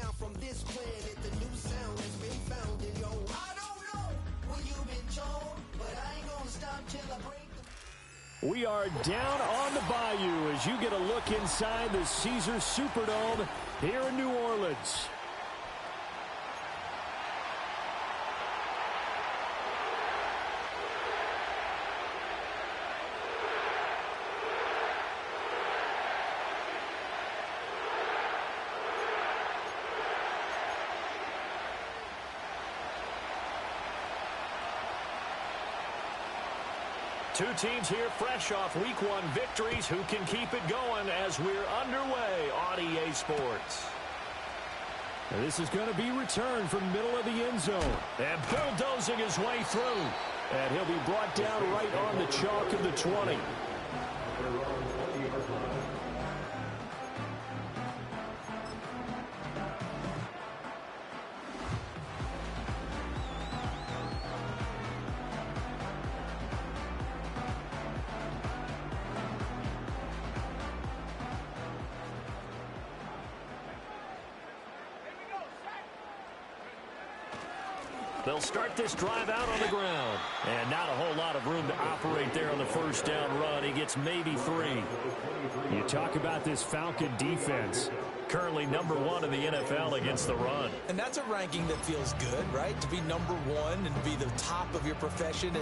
now from this planet, the new sound has been found. And yo, I don't know what you've been told, but I ain't gonna stop till I break the... We are down on the bayou as you get a look inside the Caesars Superdome here in New Orleans. Two teams here fresh off Week 1 victories. Who can keep it going as we're underway on EA Sports? And this is going to be returned from middle of the end zone. And bulldozing his way through. And he'll be brought down right on the chalk of the 20. They'll start this drive out on the ground. And not a whole lot of room to operate there on the first down run. He gets maybe 3. You talk about this Falcon defense. Currently #1 in the NFL against the run. And that's a ranking that feels good, right? To be #1 and to be the top of your profession.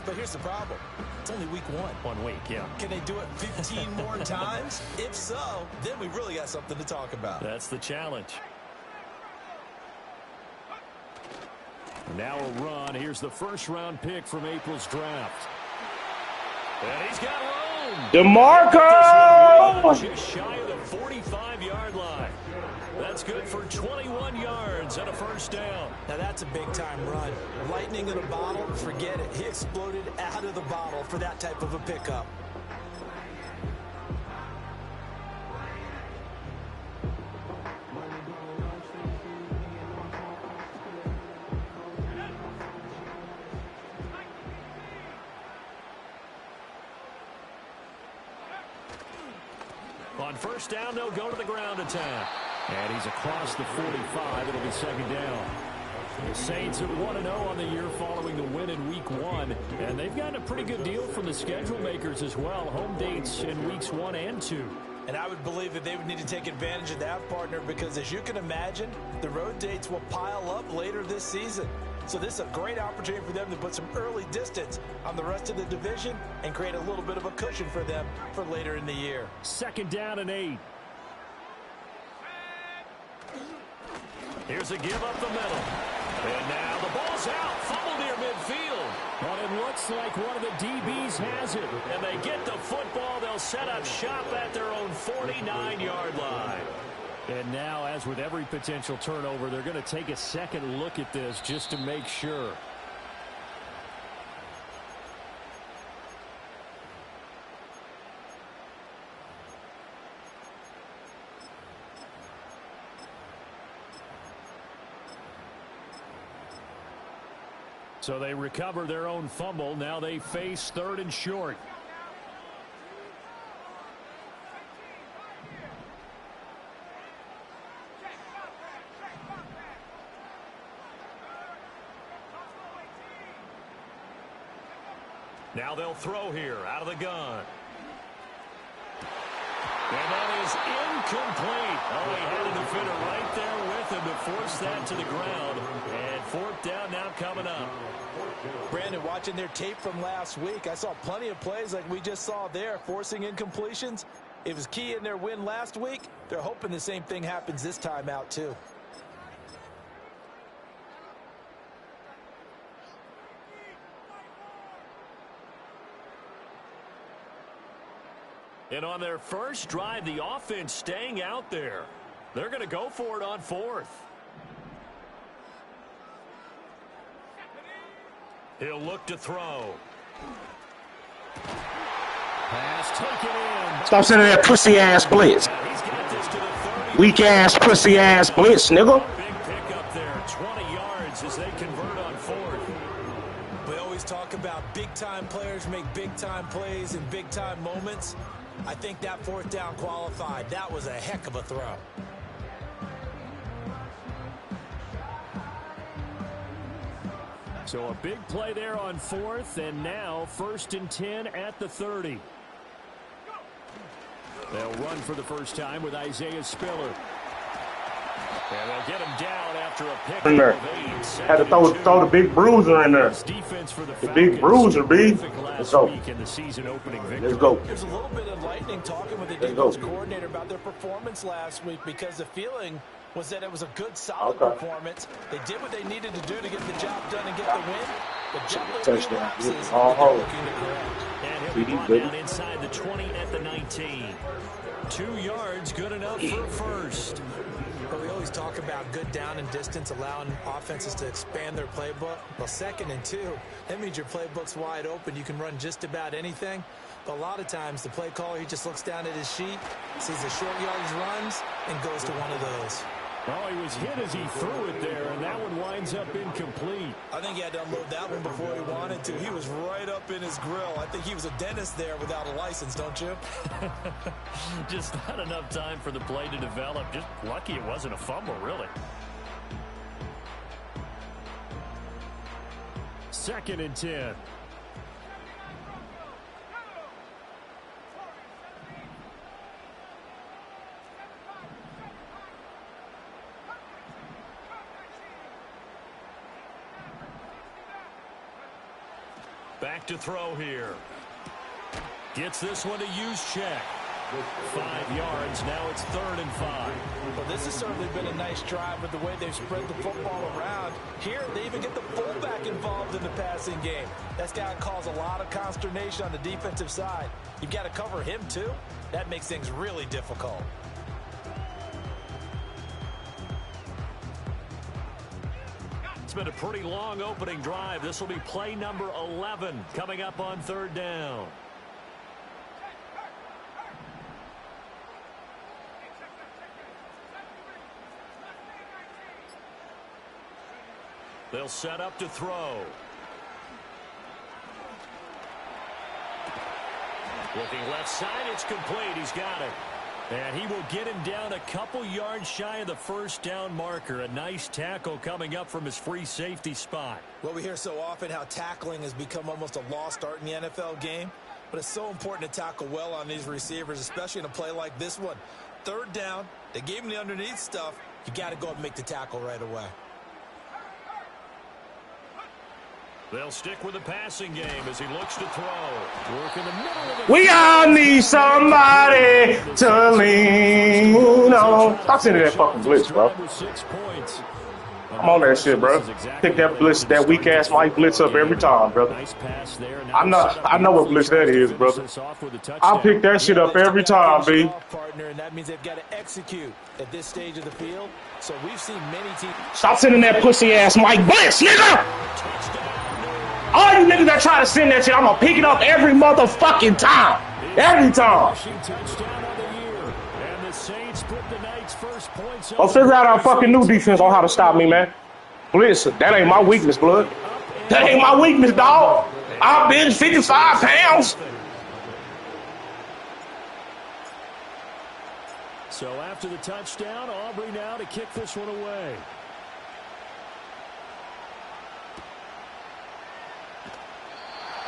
But here's the problem. It's only week 1. 1 week, yeah. Can they do it 15 more times? If so, then we really got something to talk about. That's the challenge. Now a run. Here's the first-round pick from April's draft. And he's got room. DeMarco! Just shy of the 45-yard line. That's good for 21 yards and a first down. Now that's a big-time run. Lightning in a bottle, forget it. He exploded out of the bottle for that type of a pickup. On first down, they'll go to the ground attack. And he's across the 45. It'll be second down. The Saints are 1-0 on the year following the win in Week 1. And they've gotten a pretty good deal from the schedule makers as well. Home dates in Weeks 1 and 2. And I would believe that they would need to take advantage of that, partner, because as you can imagine, the road dates will pile up later this season. So this is a great opportunity for them to put some early distance on the rest of the division and create a little bit of a cushion for them for later in the year. Second down and 8. Here's a give up the middle. And now the ball's out. Fumble near midfield. But it looks like one of the DBs has it. And they get the football. They'll set up shop at their own 49-yard line. And now, as with every potential turnover, they're going to take a second look at this just to make sure. So they recover their own fumble. Now they face 3rd and short. Now they'll throw here out of the gun. And that is incomplete. Oh, he had a defender right there with him to force that to the ground. And 4th down now coming up. Brandon, watching their tape from last week, I saw plenty of plays like we just saw there, forcing incompletions. It was key in their win last week. They're hoping the same thing happens this time out, too. And on their first drive, the offense staying out there. They're going to go for it on 4th. He'll look to throw. Pass taken in. Stop sending that pussy-ass blitz. Weak-ass, pussy-ass blitz, nigga. Big pickup there, 20 yards as they convert on 4th. We always talk about big-time players make big-time plays in big-time moments. I think that 4th down qualified. That was a heck of a throw. So a big play there on 4th, and now 1st and 10 at the 30. They'll run for the first time with Isaiah Spiller. And they'll get him down after a pick in there. Had to throw the big bruiser in there. The big bruiser, B. Let's go. Let's go. There's a little bit of lightning talking with the defense coordinator about their performance last week because the feeling was that it was a good, solid performance. They did what they needed to do to get the job done and get the win. But juggling lapses, they're looking to correct. And he'll be brought down inside the 20 at the 19. 2 yards, good enough for first. But we always talk about good down and distance, allowing offenses to expand their playbook. Well, 2nd and 2, that means your playbook's wide open. You can run just about anything. But a lot of times, the play caller, he just looks down at his sheet, sees the short yardage runs, and goes to one of those. Oh, he was hit as he threw it there, and that one winds up incomplete. I think he had to unload that one before he wanted to. He was right up in his grill. I think he was a dentist there without a license, don't you? Just not enough time for the play to develop. Just lucky it wasn't a fumble, really. 2nd and 10. Back to throw here. Gets this one to use check. 5 yards. Now it's 3rd and 5. Well, this has certainly been a nice drive with the way they've spread the football around. Here, they even get the fullback involved in the passing game. That's got to cause a lot of consternation on the defensive side. You've got to cover him, too. That makes things really difficult. It's been a pretty long opening drive. This will be play number 11 coming up on 3rd down. They'll set up to throw. Looking left side, it's complete. He's got it. And he will get him down a couple yards shy of the 1st down marker. A nice tackle coming up from his free safety spot. Well, we hear so often how tackling has become almost a lost art in the NFL game. But it's so important to tackle well on these receivers, especially in a play like this one. 3rd down, they gave him the underneath stuff. You got to go and make the tackle right away. They'll stick with the passing game as he looks to throw. Work in the middle of the We all need somebody to lean on. Stop sending that fucking blitz, bro. I'm on that shit, bro. Pick that blitz, that weak ass Mike blitz up every time, brother. I know what blitz that is, brother. I'll pick that shit up every time, B. Partner, and that means they've got to execute at this stage of the field. So we've seen many teams. Stop sending that pussy ass Mike blitz, nigga. All you niggas that try to send that shit, I'm gonna pick it up every motherfucking time. Every time. I'll figure out our fucking new defense on how to stop me, man. Blitz, that ain't my weakness, blood. That ain't my weakness, dog. I bench 55 pounds. So after the touchdown, Aubrey now to kick this one away.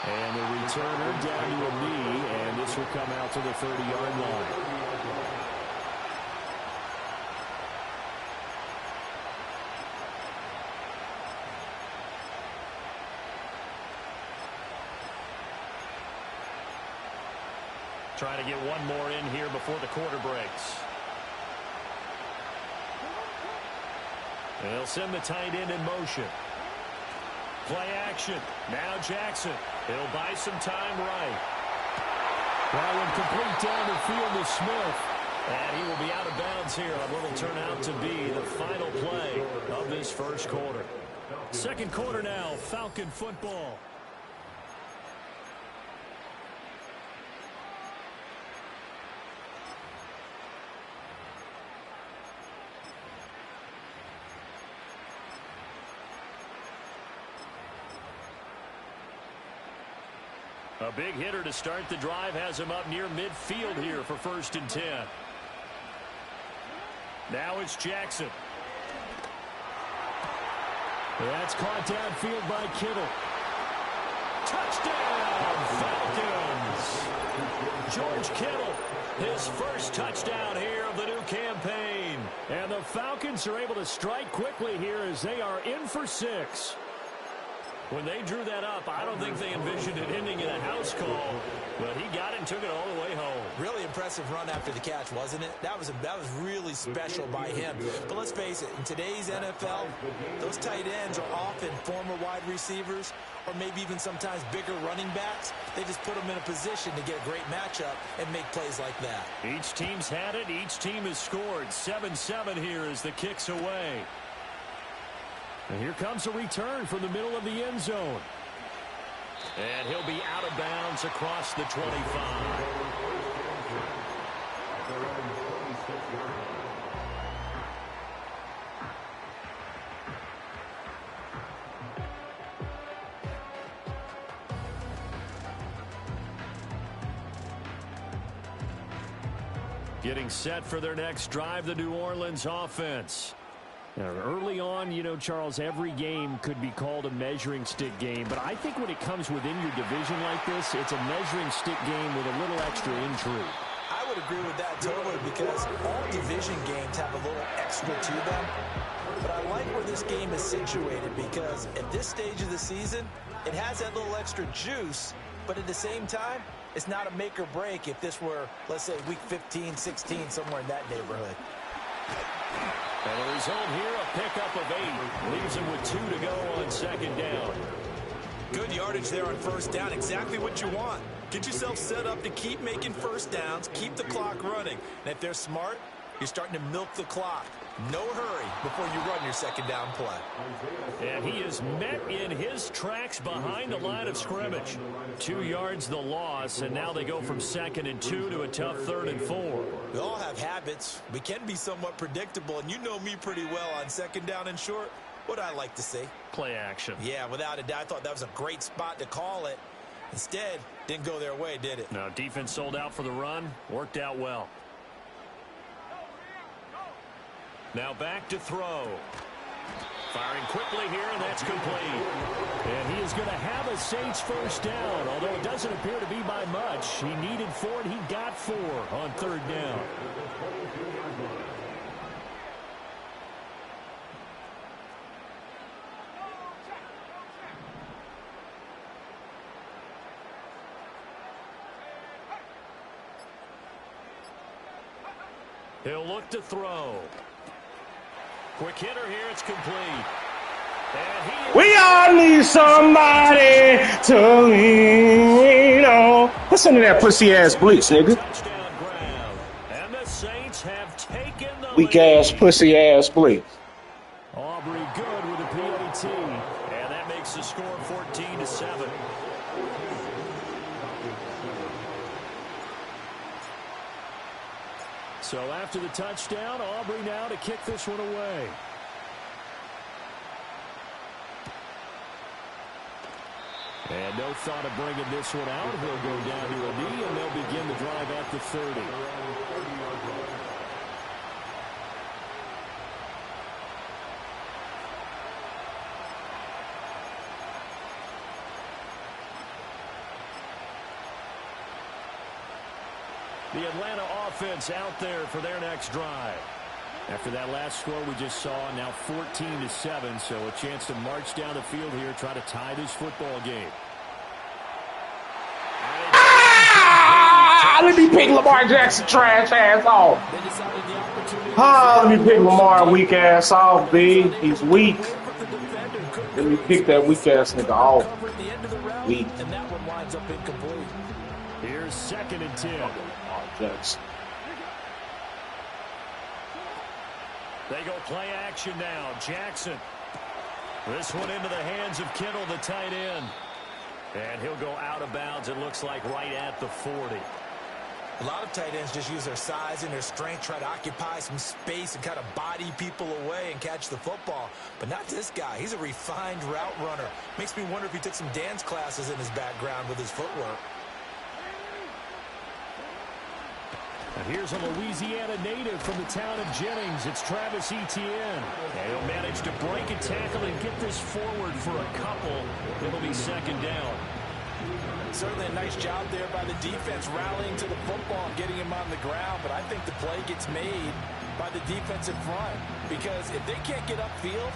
And the returner down to a knee, and this will come out to the 30-yard line. Trying to get one more in here before the quarter breaks. And they'll send the tight end in motion. Play action. Now Jackson. He'll buy some time right. That one complete down the field to Smith. And he will be out of bounds here on what will turn out to be the final play of this first quarter. Second quarter now, Falcon football. A big hitter to start the drive has him up near midfield here for 1st and 10. Now it's Jackson. That's caught downfield by Kittle. Touchdown, Falcons! George Kittle, his first touchdown here of the new campaign. And the Falcons are able to strike quickly here as they are in for 6. When they drew that up, I don't think they envisioned it ending in a house call, but he got it and took it all the way home. Really impressive run after the catch, wasn't it? That was really special by him. But let's face it, in today's NFL, those tight ends are often former wide receivers or maybe even sometimes bigger running backs. They just put them in a position to get a great matchup and make plays like that. Each team's had it. Each team has scored. 7-7 here as the kick's away. And here comes a return from the middle of the end zone. And he'll be out of bounds across the 25. Getting set for their next drive, the New Orleans offense. Now, early on, you know, Charles, every game could be called a measuring stick game. But I think when it comes within your division like this, it's a measuring stick game with a little extra intrigue. I would agree with that totally because all division games have a little extra to them. But I like where this game is situated because at this stage of the season, it has that little extra juice. But at the same time, it's not a make or break if this were, let's say, week 15, 16, somewhere in that neighborhood. And the result here, a pickup of 8. Leaves him with 2 to go on second down. Good yardage there on first down. Exactly what you want. Get yourself set up to keep making first downs, keep the clock running. And if they're smart, you're starting to milk the clock. No hurry before you run your second down play. And he is met in his tracks behind the line of scrimmage. 2 yards the loss, and now they go from 2nd and 2 to a tough 3rd and 4. We all have habits. We can be somewhat predictable, and you know me pretty well on second down and short. What I like to see? Play action. Yeah, without a doubt. I thought that was a great spot to call it. Instead, didn't go their way, did it? No, defense sold out for the run. Worked out well. Now back to throw. Firing quickly here, and that's complete. And he is going to have a Saints first down, although it doesn't appear to be by much. He needed 4, and he got 4 on 3rd down. He'll look to throw. Quick hitter here, it's complete. We all need somebody to lean on. Listen to that pussy-ass blitz, nigga. And the Saints have taken the weak-ass, pussy-ass blitz. Aubrey good with a PAT. And that makes the score 14-7. So after the touchdown, Aubrey now to kick this one away. And no thought of bringing this one out. He'll go down to a knee, and they'll begin the drive at the 30. The Atlanta offense out there for their next drive. After that last score we just saw, now 14-7, so a chance to march down the field here, try to tie this football game. Let me pick Lamar Jackson trash ass off. Let me pick Lamar weak ass off, B. He's weak. Let me pick that weak ass nigga off. Weak. And that one winds up incomplete. Here's 2nd and 10. Jackson. They go play action now. Jackson. This one into the hands of Kittle, the tight end. And he'll go out of bounds, it looks like, right at the 40. A lot of tight ends just use their size and their strength, try to occupy some space and kind of body people away and catch the football. But not this guy. He's a refined route runner. Makes me wonder if he took some dance classes in his background with his footwork. And here's a Louisiana native from the town of Jennings. It's Travis Etienne. And he'll manage to break a tackle and get this forward for a couple. It'll be second down. Certainly a nice job there by the defense, rallying to the football and getting him on the ground. But I think the play gets made by the defensive front, because if they can't get upfield,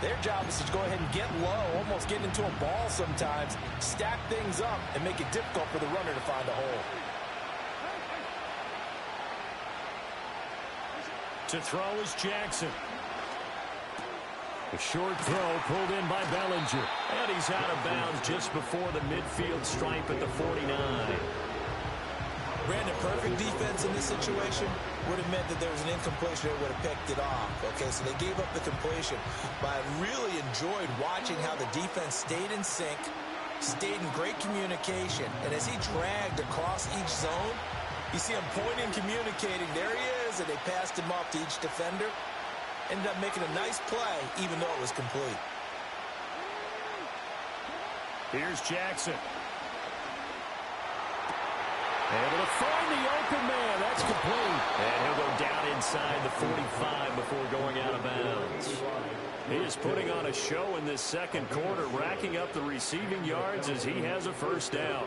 their job is to go ahead and get low, almost get into a ball sometimes, stack things up, and make it difficult for the runner to find a hole. To throw is Jackson. A short throw pulled in by Bellinger. And he's out of bounds just before the midfield stripe at the 49. Brandon, perfect defense in this situation would have meant that there was an incompletion. They would have picked it off. Okay, so they gave up the completion. But I really enjoyed watching how the defense stayed in sync, stayed in great communication. And as he dragged across each zone, you see him pointing, communicating. There he is, and they passed him off to each defender. Ended up making a nice play, even though it was complete. Here's Jackson. Able to find the open man. That's complete. And he'll go down inside the 45 before going out of bounds. He is putting on a show in this second quarter, racking up the receiving yards as he has a first down.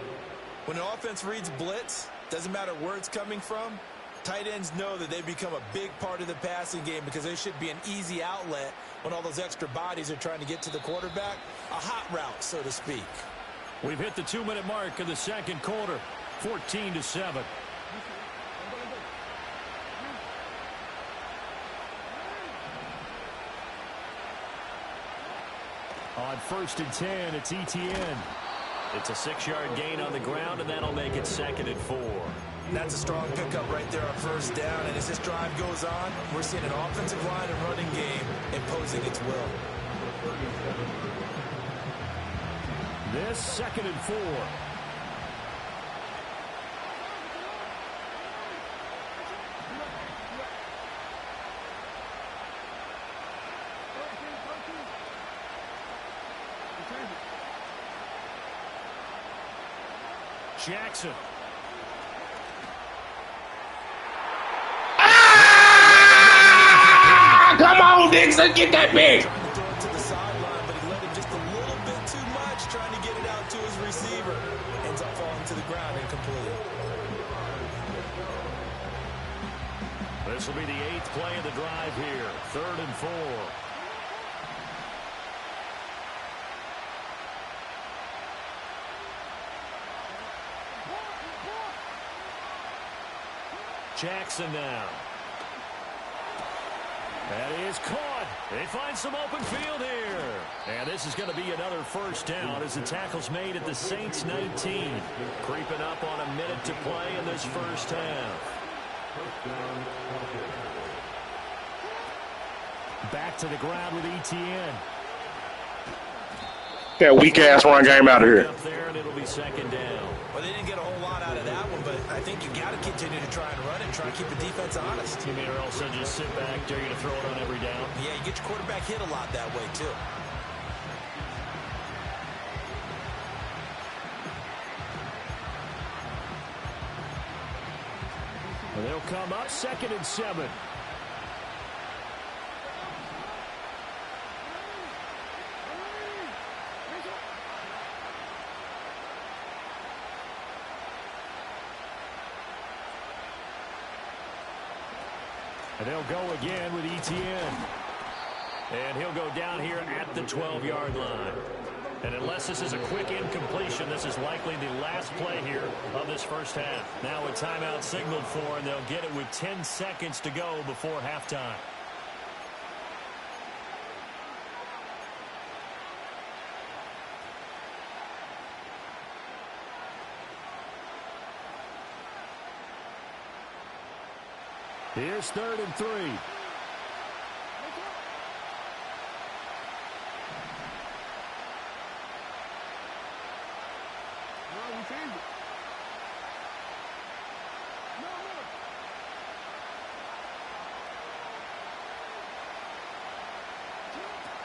When the offense reads blitz, doesn't matter where it's coming from, tight ends know that they've become a big part of the passing game, because there should be an easy outlet when all those extra bodies are trying to get to the quarterback. A hot route, so to speak. We've hit the 2-minute mark of the second quarter. 14-7. On 1st and 10, it's Etienne. It's a 6-yard gain on the ground, and that'll make it 2nd and 4. That's a strong pickup right there on first down. And as this drive goes on, we're seeing an offensive line and running game imposing its will. This 2nd and 4. Jackson. Come on, Dixon, get that big. To the sideline, but he let it just a little bit too much, trying to get it out to his receiver. Ends up falling to the ground incomplete. This will be the 8th play of the drive here. 3rd and 4. Jackson now. That is caught. They find some open field here. And this is going to be another first down as the tackle's made at the Saints 19. Creeping up on a minute to play in this first half. Back to the ground with Etienne. That weak-ass run game out of here. Up there, and it'll be 2nd down. Well, they didn't get a whole lot out of that one, but I think you got to continue to try and run it and try and keep the defense honest. You mean, or else they'll just sit back, dare you to throw it on every down? Yeah, you get your quarterback hit a lot that way, too. And they'll come up 2nd and 7. And they'll go again with Etienne. And he'll go down here at the 12-yard line. And unless this is a quick incompletion, this is likely the last play here of this first half. Now a timeout signaled for, and they'll get it with 10 seconds to go before halftime. Here's 3rd and 3.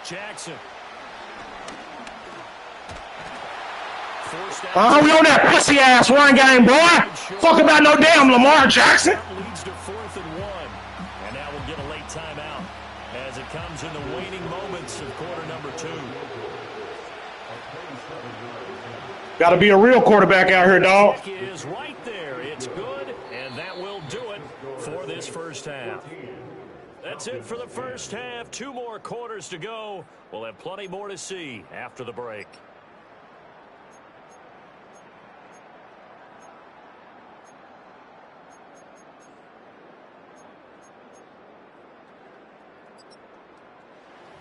Jackson. 4 We on that pussy ass run game, boy. Fuck about no damn Lamar Jackson. Leads to 4th and 1. And now we'll get a late timeout as it comes in the waning moments of quarter number 2. Got to be a real quarterback out here, dog. Is right there. It's good, and that will do it for this first half. That's it for the first half. 2 more quarters to go. We'll have plenty more to see after the break.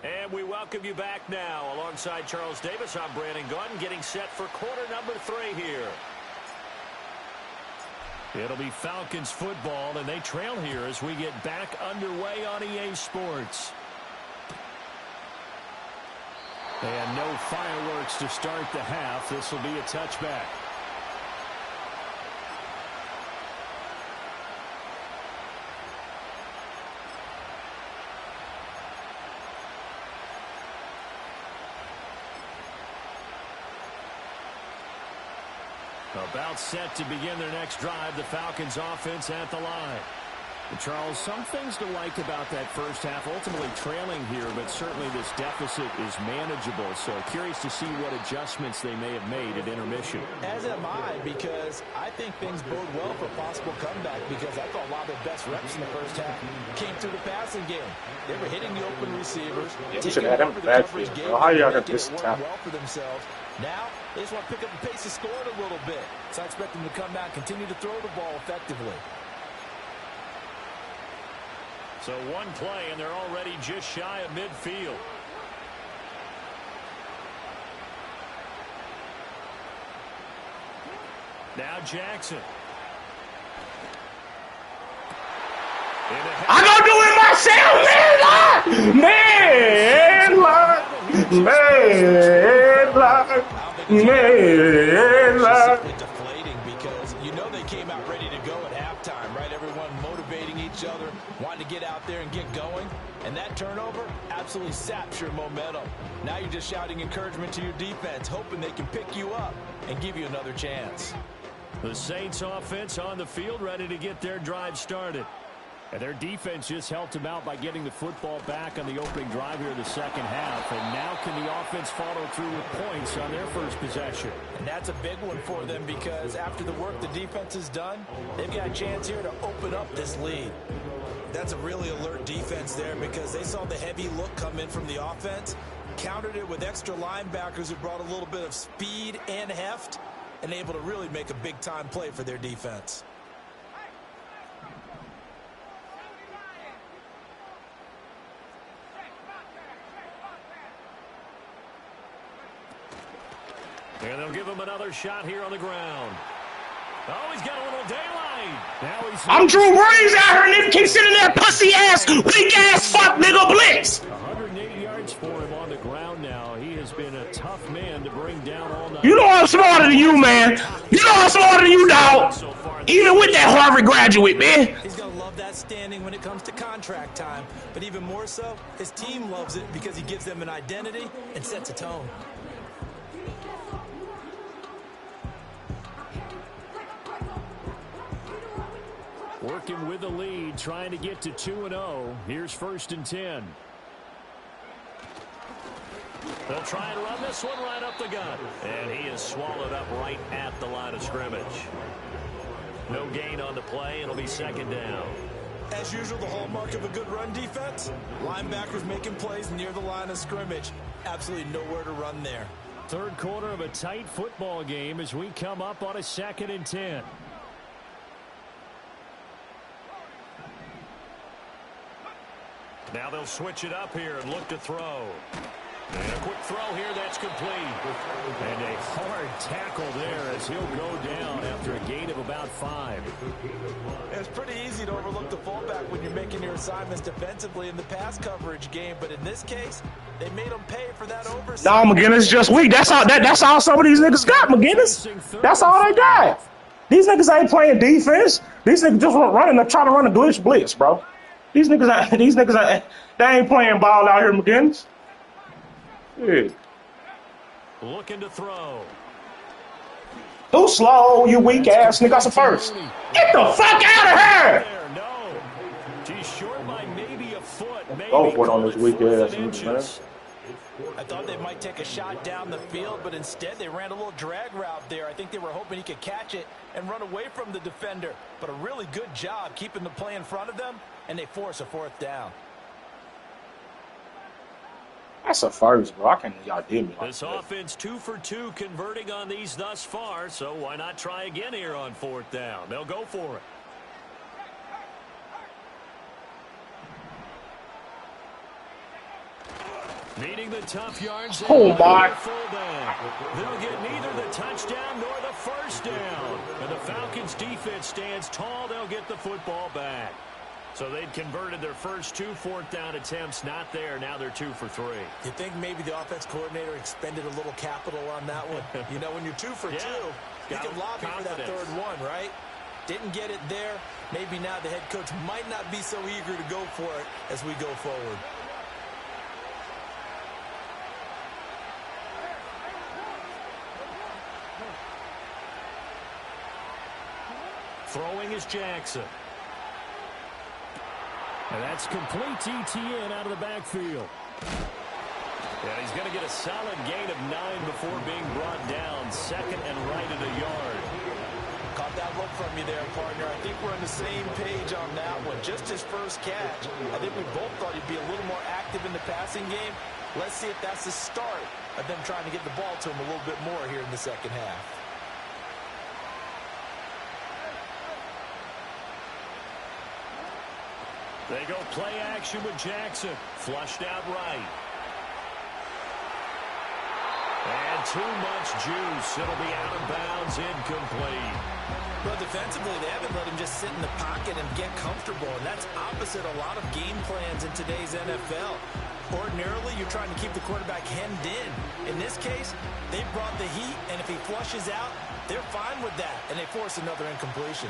And we welcome you back now. Alongside Charles Davis, I'm Brandon Gunn, getting set for quarter number 3 here. It'll be Falcons football, and they trail here as we get back underway on EA Sports. And no fireworks to start the half. This will be a touchback. About set to begin their next drive, the Falcons offense at the line. Charles, some things to like about that first half, ultimately trailing here, but certainly this deficit is manageable. So curious to see what adjustments they may have made at intermission. As am I, because I think things bode well for a possible comeback, because I thought a lot of their best reps in the first half came through the passing game. They were hitting the open receivers, taking over the coverage game, working well for themselves. Now, they just want to pick up the pace of scoring a little bit. So I expect them to come out, continue to throw the ball effectively. So one play, and they're already just shy of midfield. Now Jackson. I'm going to do it myself, man. Deflating, because you know they came out ready to go at halftime, right? Everyone motivating each other, wanting to get out there and get going. And that turnover absolutely saps your momentum. Now you're just shouting encouragement to your defense, hoping they can pick you up and give you another chance. The Saints offense on the field, ready to get their drive started. And their defense just helped them out by getting the football back on the opening drive here in the second half. And now can the offense follow through with points on their first possession? And that's a big one for them, because after the work the defense has done, they've got a chance here to open up this lead. That's a really alert defense there, because they saw the heavy look come in from the offense, countered it with extra linebackers who brought a little bit of speed and heft, and able to really make a big-time play for their defense. And they'll give him another shot here on the ground. Oh, he's got a little daylight. Now I'm Drew Brees out here, nigga. Keep sitting that pussy ass, weak ass fuck nigga blitz. 108 yards for him on the ground now. He has been a tough man to bring down all night. You know I'm smarter than you, man. You know I'm smarter than you, dog. Even with that Harvard graduate, man. He's going to love that standing when it comes to contract time. But even more so, his team loves it because he gives them an identity and sets a tone. Working with the lead, trying to get to 2-0. Here's 1st and 10. They'll try and run this one right up the gut. And he is swallowed up right at the line of scrimmage. No gain on the play. It'll be 2nd down. As usual, the hallmark of a good run defense, linebackers making plays near the line of scrimmage. Absolutely nowhere to run there. Third quarter of a tight football game as we come up on a 2nd and 10. Now they'll switch it up here and look to throw. And a quick throw here, that's complete. And a hard tackle there as he'll go down after a gain of about 5. It's pretty easy to overlook the fullback when you're making your assignments defensively in the pass coverage game, but in this case, they made them pay for that oversight. No, McGinnis just weak. That's all some of these niggas got, McGinnis. That's all they got. These niggas ain't playing defense. These niggas just trying to run a glitch blitz, bro. These niggas, they ain't playing ball out here, McGinnis. Yeah. Looking to throw. Too slow, you weak ass nigga. That's a first. Get the fuck out of here! No. She's short by maybe a foot. Maybe Go for it on this weak ass nigga, man. I thought they might take a shot down the field, but instead they ran a little drag route there. I think they were hoping he could catch it and run away from the defender. But a really good job keeping the play in front of them, and they force a fourth down. That's a first, bro. I can't believe y'all did me like This that. offense 2 for 2 converting on these thus far, so why not try again here on fourth down? They'll go for it. Needing the tough yards. Oh, my. They'll get neither the touchdown nor the first down. And the Falcons defense stands tall. They'll get the football back. So they'd converted their first 2 fourth down attempts. Not there. Now they're 2 for 3. You think maybe the offense coordinator expended a little capital on that one? You know, when you're 2 for 2, you can lobby for that third one, right? Didn't get it there. Maybe now the head coach might not be so eager to go for it as we go forward. Throwing is Jackson. And that's complete to ETN out of the backfield. Yeah, he's going to get a solid gain of 9 before being brought down. Second and right at a yard. Caught that look from you there, partner. I think we're on the same page on that one. Just his first catch. I think we both thought he'd be a little more active in the passing game. Let's see if that's the start of them trying to get the ball to him a little bit more here in the second half. They go play action with Jackson. Flushed out right. And too much juice. It'll be out of bounds, incomplete. Well, defensively, they haven't let him just sit in the pocket and get comfortable, and that's opposite a lot of game plans in today's NFL. Ordinarily, you're trying to keep the quarterback hemmed in. In this case, they brought the heat, and if he flushes out, they're fine with that, and they force another incompletion.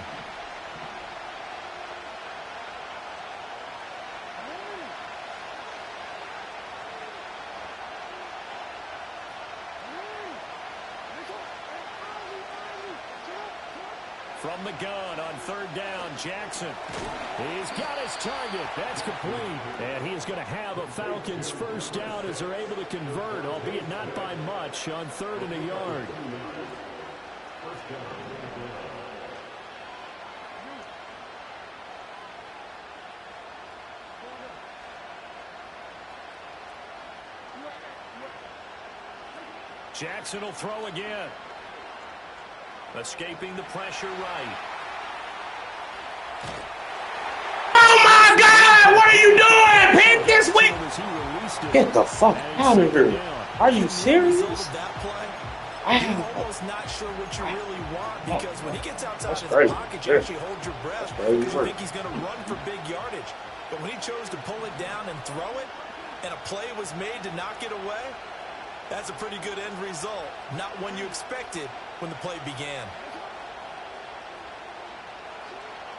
From the gun on third down, Jackson. He's got his target. That's complete. And he is going to have a Falcons first down as they're able to convert, albeit not by much, on 3rd and a yard. Jackson will throw again. Escaping the pressure right. Oh my God! What are you doing? Pick this week. Get the fuck out of here. Are you serious? I'm almost not sure what you really want, because when he gets outside his pocket, you actually hold your breath because you think he's going to run for big yardage. But when he chose to pull it down and throw it, and a play was made to knock it away, that's a pretty good end result. Not one you expected when the play began.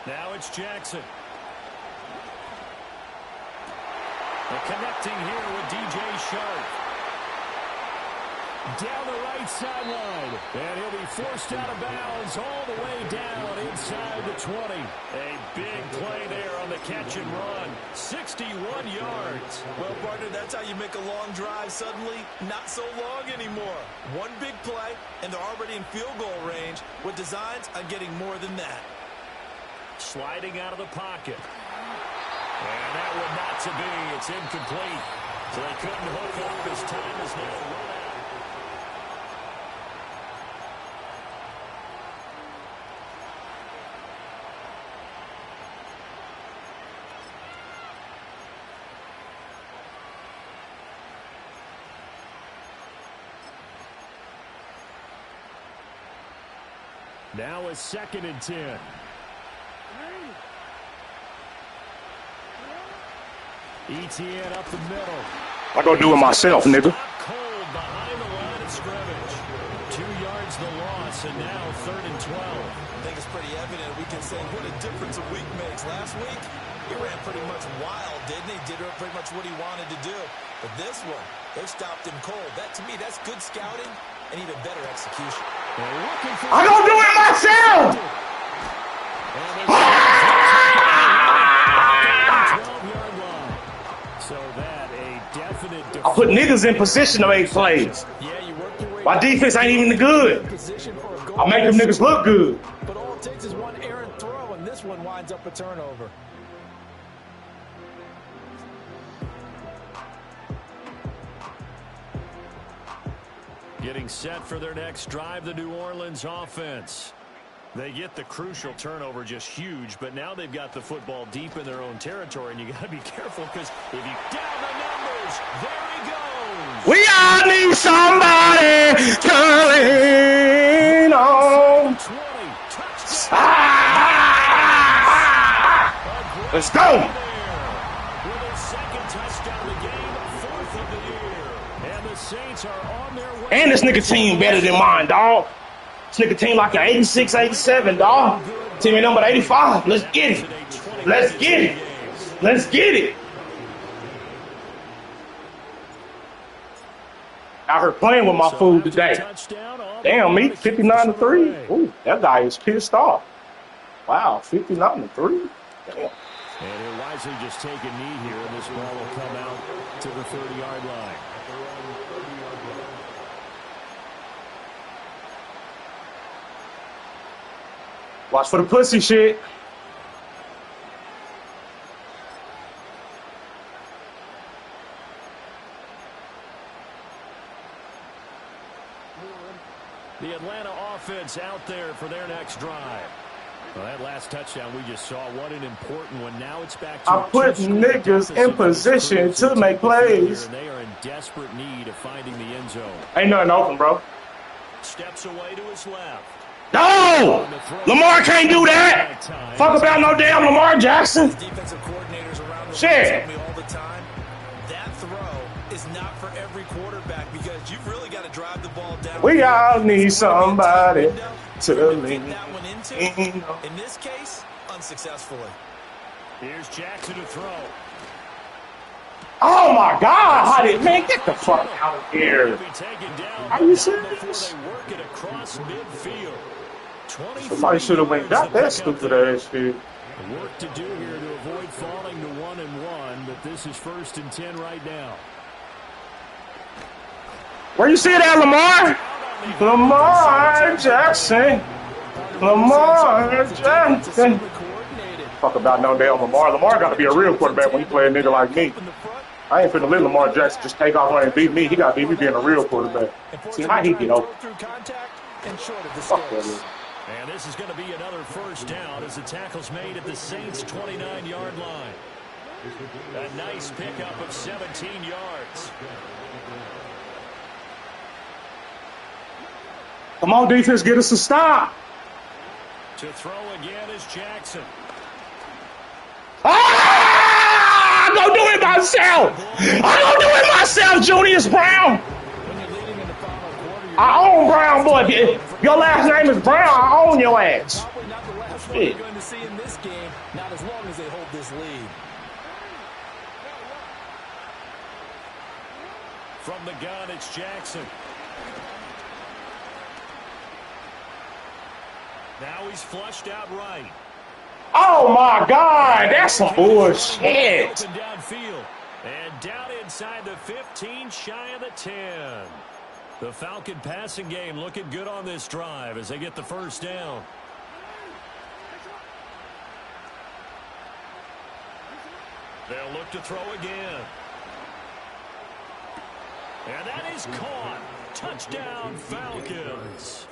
Now it's Jackson. They're connecting here with DJ Sharp. Down the right sideline. And he'll be forced out of bounds all the way down inside the 20. A big play there on the catch and run. 61 yards. Well, partner, that's how you make a long drive suddenly not so long anymore. One big play, and they're already in field goal range with designs on getting more than that. Sliding out of the pocket. And that one not to be. It's incomplete. So they couldn't hook up. His time is now run out. Now it's 2nd and 10. ETN up the middle. I go do it myself, nigga. Cold behind the line of scrimmage. 2 yards the loss, and now 3rd and 12. I think it's pretty evident. We can say what a difference a week makes. Last week, he ran pretty much wild, didn't he? Did pretty much what he wanted to do. But this one, they stopped him cold. That, to me, that's good scouting and even better execution. I'm going to do it myself! I put niggas in position to make plays. My defense ain't even good. I make them niggas look good. But all it takes is one errant throw, and this one winds up a turnover. Getting set for their next drive, the New Orleans offense. They get the crucial turnover, just huge, but now they've got the football deep in their own territory, and you got to be careful because if you down the numbers, there he goes. We all need somebody to lean on. Let's go. With his second touchdown of the game, fourth of the year. And the Saints are on their way. And this nigga team better than mine, dog. This nigga team like an 86, 87, dog. Team ain't number 85. Let's get it. Let's get it. Let's get it. Out here playing with my food today. Damn, me, 59-3. Ooh, that guy is pissed off. Wow, 59-3. Damn. And he'll wisely just take a knee here, and this ball will come out to the 30-yard line. Watch for the pussy shit. The Atlanta offense out there for their next drive. Well, that last touchdown we just saw, what an important one. Now it's back to I put niggas in position to make plays. They are in desperate need of finding the end zone. Ain't nothing open, bro. Steps away to his left. No! Lamar can't do that. Fuck about no damn Lamar Jackson. Defensive coordinators around the shit. tell me all the time, that throw is not for every quarterback because you've really got to drive the ball down. We all need somebody to lean. In this case, unsuccessfully. Here's Jackson to throw. Oh my God! How did man get the fuck out of here? Are you serious? Somebody should have went got that stupid ass shit. Work to do here to avoid falling to 1-1, but this is 1st and 10 right now. Where you see that, Lamar? Lamar Jackson. Lamar Jackson. Fuck about no damn Lamar. Lamar got to be a real quarterback when you play a nigga like me. I ain't finna let Lamar Jackson just take off and beat me. He got to beat me being a real quarterback. See how he get open. Fuck that is. And this is going to be another first down as the tackle's made at the Saints' 29-yard line. A nice pickup of 17 yards. Come on, defense, get us a stop. To throw again is Jackson. Ah! I'm going to do it myself. I'm going to do it myself, Julius Brown. I own Brown, boy. If your last name is Brown, I own your ass. Probably not the last one we're going to see in this game, not as long as they hold this lead. From the gun, it's Jackson. Now he's flushed out right. Oh, my God. That's some bullshit. Open downfield. And down inside the 15, shy of the 10. The Falcon passing game looking good on this drive as they get the first down. They'll look to throw again. And that is caught. Touchdown, Falcons.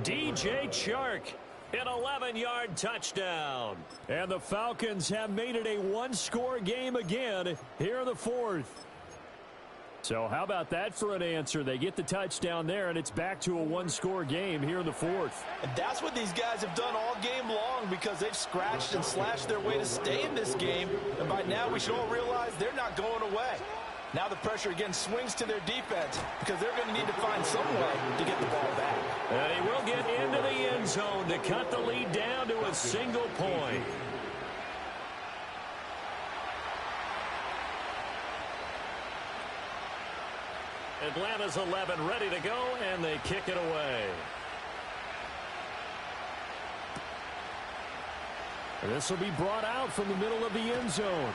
DJ Chark, an 11-yard touchdown. And the Falcons have made it a one-score game again here in the fourth. So how about that for an answer? They get the touchdown there, and it's back to a one-score game here in the fourth. And that's what these guys have done all game long because they've scratched and slashed their way to stay in this game. And by now we should all realize they're not going away. Now the pressure again swings to their defense because they're going to need to find some way to get the ball back. And he will get into the end zone to cut the lead down to a single point. Atlanta's 11 ready to go, and they kick it away. This will be brought out from the middle of the end zone.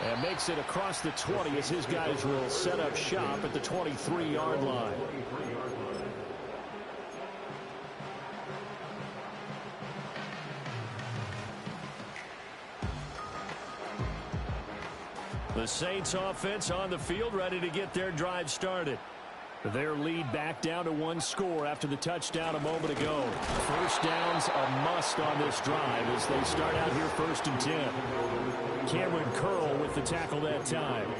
And makes it across the 20 as his guys will set up shop at the 23-yard line. The Saints offense on the field, ready to get their drive started. Their lead back down to one score after the touchdown a moment ago. First down's a must on this drive as they start out here 1st and 10. Cameron Curl with the tackle that time.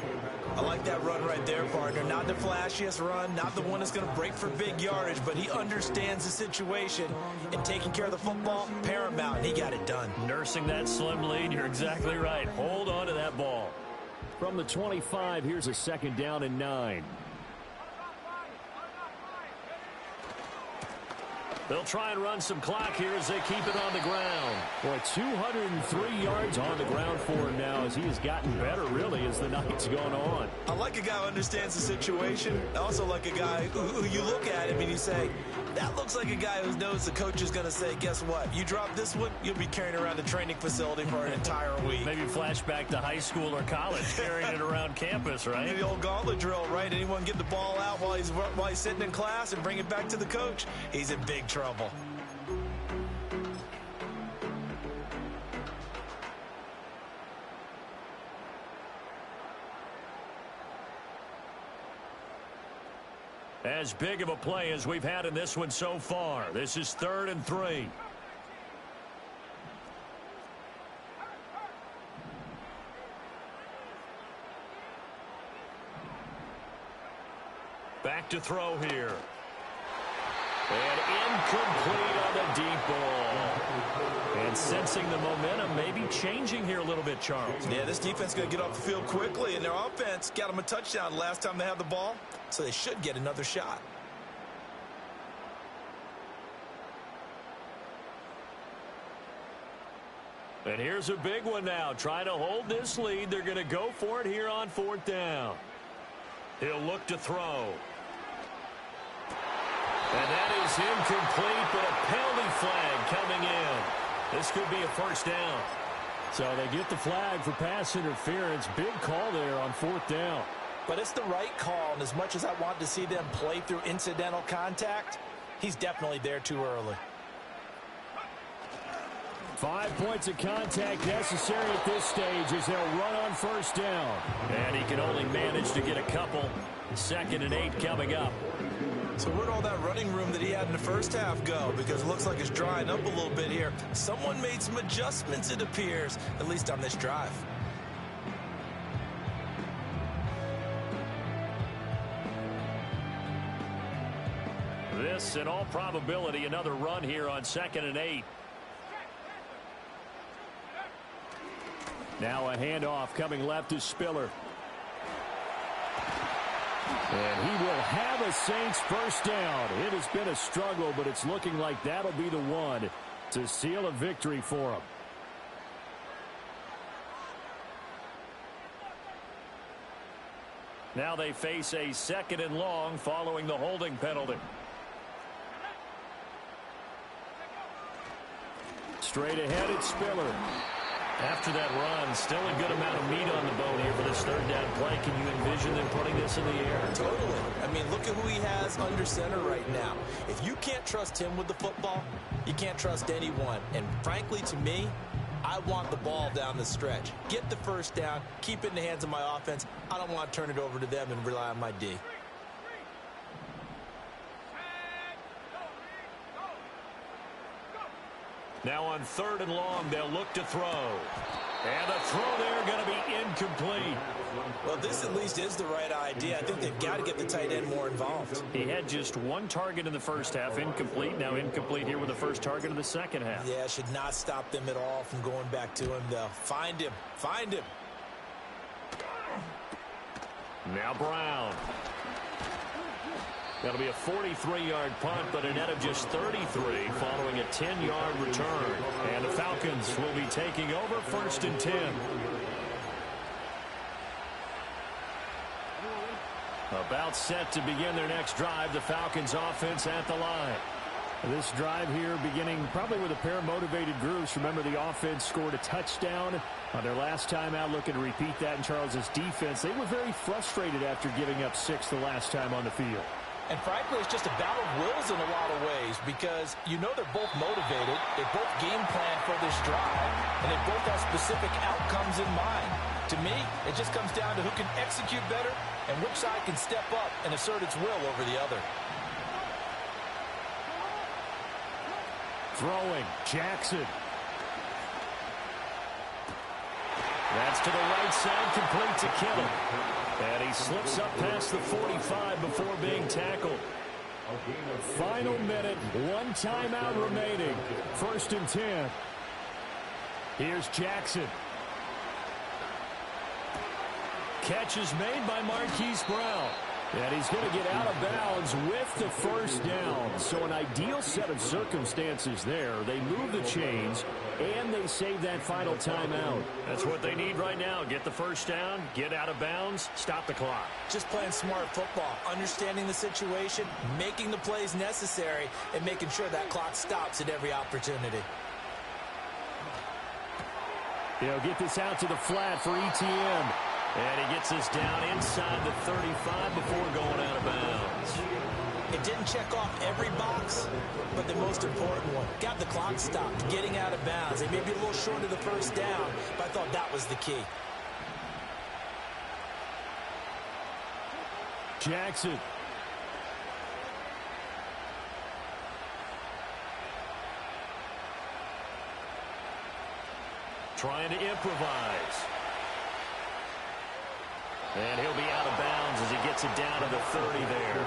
I like that run right there, partner. Not the flashiest run, not the one that's going to break for big yardage, but he understands the situation, and taking care of the football, paramount, and he got it done. Nursing that slim lead, you're exactly right. Hold on to that ball. From the 25, here's a 2nd down and 9. They'll try and run some clock here as they keep it on the ground. Boy, 203 yards on the ground for him now as he has gotten better, really, as the night's gone on. I like a guy who understands the situation. I also like a guy who you look at him and you say, that looks like a guy who knows the coach is going to say, guess what? You drop this one, you'll be carrying around the training facility for an entire week. Maybe flashback to high school or college, carrying it around campus, right? The old gauntlet drill, right? Anyone get the ball out while he's sitting in class and bring it back to the coach? He's in big trouble. As big of a play as we've had in this one so far. This is 3rd and 3. Back to throw here. And incomplete on the deep ball. And sensing the momentum maybe changing here a little bit, Charles. Yeah, this defense is going to get off the field quickly, and their offense got them a touchdown last time they had the ball, so they should get another shot. And here's a big one now. Trying to hold this lead. They're going to go for it here on 4th down. He'll look to throw. And that is incomplete, but a penalty flag coming in. This could be a 1st down. So they get the flag for pass interference. Big call there on 4th down. But it's the right call, and as much as I want to see them play through incidental contact, he's definitely there too early. 5 points of contact necessary at this stage as they'll run on 1st down. And he can only manage to get a couple. 2nd and 8 coming up. So where'd all that running room that he had in the first half go? Because it looks like it's drying up a little bit here. Someone made some adjustments, it appears, at least on this drive. This, in all probability, another run here on 2nd and 8. Now a handoff coming left to Spiller. And he will have a Saints 1st down. It has been a struggle, but it's looking like that'll be the one to seal a victory for him. Now they face a 2nd and long following the holding penalty. Straight ahead, it's Spiller. After that run, still a good amount of meat on the bone here for this 3rd down play. Can you envision them putting this in the air? Totally. I mean, look at who he has under center right now. If you can't trust him with the football, you can't trust anyone. And frankly, to me, I want the ball down the stretch. Get the 1st down, keep it in the hands of my offense. I don't want to turn it over to them and rely on my D. Now on 3rd and long, they'll look to throw. And the throw there going to be incomplete. Well, this at least is the right idea. I think they've got to get the tight end more involved. He had just 1 target in the first half, incomplete. Now incomplete here with the first target of the second half. Yeah, should not stop them at all from going back to him, though. Find him. Find him. Now Brown. That'll be a 43-yard punt, but a net of just 33 following a 10-yard return. And the Falcons will be taking over 1st and 10. About set to begin their next drive, the Falcons offense at the line. This drive here beginning probably with a pair of motivated groups. Remember, the offense scored a touchdown on their last time out, looking to repeat that in Charles' defense. They were very frustrated after giving up 6 the last time on the field. And frankly, it's just a battle of wills in a lot of ways because you know they're both motivated, they both game plan for this drive, and they both have specific outcomes in mind. To me, it just comes down to who can execute better and which side can step up and assert its will over the other. Throwing, Jackson. That's to the right side, complete to Kittle. And he slips up past the 45 before being tackled. Final minute, 1 timeout remaining. 1st and 10. Here's Jackson. Catch is made by Marquise Brown. And he's going to get out of bounds with the 1st down. So an ideal set of circumstances there. They move the chains, and they save that final timeout. That's what they need right now. Get the 1st down, get out of bounds, stop the clock. Just playing smart football, understanding the situation, making the plays necessary, and making sure that clock stops at every opportunity. They'll get this out to the flat for ETN. And he gets this down inside the 35 before going out of bounds. It didn't check off every box, but the most important one. Got the clock stopped, getting out of bounds. They may be a little short of the 1st down, but I thought that was the key. Jackson. Trying to improvise. And he'll be out of bounds as he gets it down to the 30 there.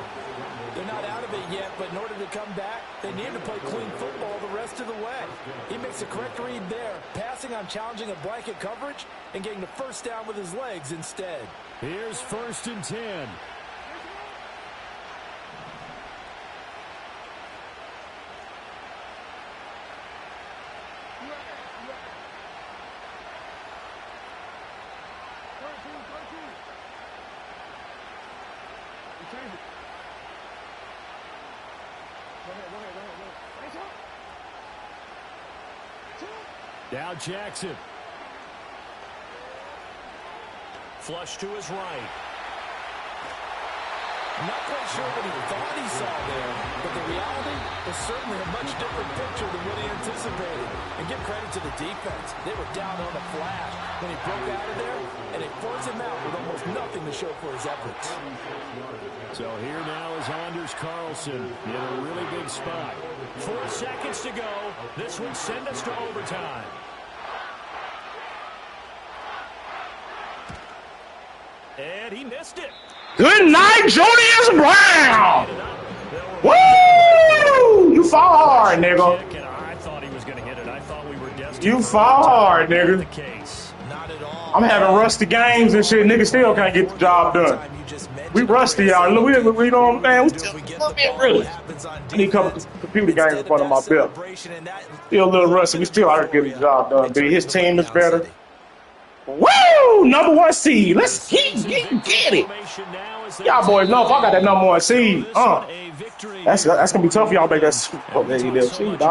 They're not out of it yet, but in order to come back, they need to play clean football the rest of the way. He makes a correct read there, passing on challenging a blanket coverage and getting the 1st down with his legs instead. Here's 1st and 10. Now Jackson. Flush to his right. I'm not quite sure what he thought he saw there, but the reality is certainly a much different picture than what he anticipated. And give credit to the defense. They were down on a flash when he broke out of there, and they forced him out with almost nothing to show for his efforts. So here now is Anders Carlson in a really big spot. 4 seconds to go. This would send us to overtime. And he missed it. Good night, Julius Brown. Woo! You fall hard, nigga. I thought he was going to hit it. I thought we were destined. You fall hard, nigga. Not at all. I'm having rusty games and shit. Nigga still can't get the job done. We rusty, y'all. We don't, man. We still a little bit really. I need a couple computer games in front of my belt. Still a little rusty. We still out here getting the job done, B. His team is better. Woo! Number 1 seed. Let's get it. Y'all boys know if I got that number 1 seed, that's gonna be tough for y'all to make that Super Bowl.